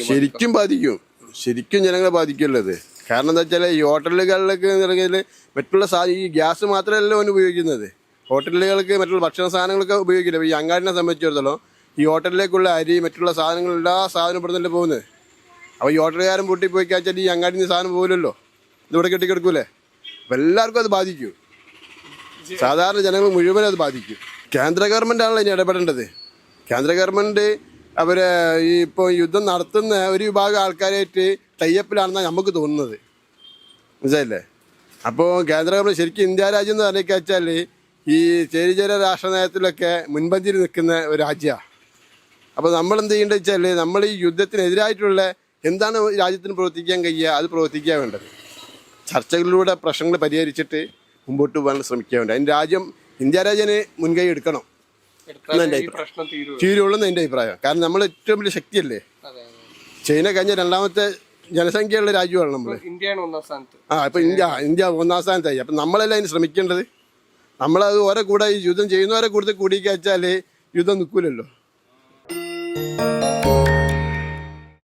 ശരിക്കും ബാധിക്കും, ശരിക്കും ജനങ്ങളെ ബാധിക്കുള്ളത്. കാരണം എന്താ വെച്ചാൽ ഈ ഹോട്ടലുകളിലൊക്കെ ഇറങ്ങിയാൽ മറ്റുള്ള ഈ ഗ്യാസ് മാത്രമല്ല ഓന് ഉപയോഗിക്കുന്നത്. ഹോട്ടലുകൾക്ക് മറ്റുള്ള ഭക്ഷണ സാധനങ്ങളൊക്കെ ഉപയോഗിക്കില്ല. ഈ അങ്ങാടിനെ സംബന്ധിച്ചിടത്തോളം ഈ ഹോട്ടലിലേക്കുള്ള അരി മറ്റുള്ള സാധനങ്ങൾ എല്ലാ സാധനം ഇവിടെ നിന്നല്ലേ പോകുന്നത്. അപ്പോൾ ഈ ഹോട്ടലുകാരൻ പൂട്ടി പോയി കഴിച്ചാൽ ഈ അങ്ങാടിയിൽ നിന്ന് സാധനം പോകില്ലല്ലോ, ഇതിവിടെ കെട്ടിക്കിടക്കൂലേ. അപ്പം എല്ലാവർക്കും അത് ബാധിക്കും, സാധാരണ ജനങ്ങൾ മുഴുവനും അത് ബാധിക്കും. കേന്ദ്ര ഗവൺമെൻറ്റാണല്ലോ ഇനി ഇടപെടേണ്ടത്. കേന്ദ്ര ഗവൺമെൻറ് അവരെ ഈ ഇപ്പോൾ യുദ്ധം നടത്തുന്ന ഒരു വിഭാഗം ആൾക്കാരായിട്ട് ടൈപ്പിലാണെന്നാണ് നമുക്ക് തോന്നുന്നത്, മനസ്സിലായില്ലേ. അപ്പോൾ കേന്ദ്ര ഗവൺമെൻറ് ശരിക്കും ഇന്ത്യ രാജ്യം എന്ന് പറഞ്ഞാൽ വെച്ചാൽ ഈ ചെറിയ രാഷ്ട്ര നയത്തിലൊക്കെ മുൻപന്തിയിൽ നിൽക്കുന്ന ഒരു രാജ്യമാണ്. അപ്പോൾ നമ്മൾ എന്ത് ചെയ്യേണ്ടത് വെച്ചാൽ നമ്മൾ ഈ യുദ്ധത്തിനെതിരായിട്ടുള്ള എന്താണ് രാജ്യത്തിന് പ്രവർത്തിക്കാൻ കഴിയുക അത് പ്രവർത്തിക്കാൻ വേണ്ടത്. ചർച്ചകളിലൂടെ പ്രശ്നങ്ങൾ പരിഹരിച്ചിട്ട് മുമ്പോട്ട് പോകാൻ ശ്രമിക്കാൻ വേണ്ടി അതിന് രാജ്യം ഇന്ത്യ രാജ്യന് മുൻകൈ എടുക്കണം എന്നെ തീരുള്ളൂ എൻ്റെ അഭിപ്രായം. കാരണം നമ്മൾ ഏറ്റവും വലിയ ശക്തിയല്ലേ. ചൈന കഴിഞ്ഞ രണ്ടാമത്തെ ജനസംഖ്യയുള്ള രാജ്യമാണ് നമ്മൾ. ഇപ്പൊ ഇന്ത്യ ഒന്നാം സ്ഥാനത്തായി. അപ്പം നമ്മളല്ല അതിന് ശ്രമിക്കേണ്ടത്. നമ്മളത് ഓരോ കൂടെ ഈ യുദ്ധം ചെയ്യുന്നവരെ കൂടുതൽ കൂടിക്കാച്ചാൽ യുദ്ധം നിൽക്കൂലല്ലോ.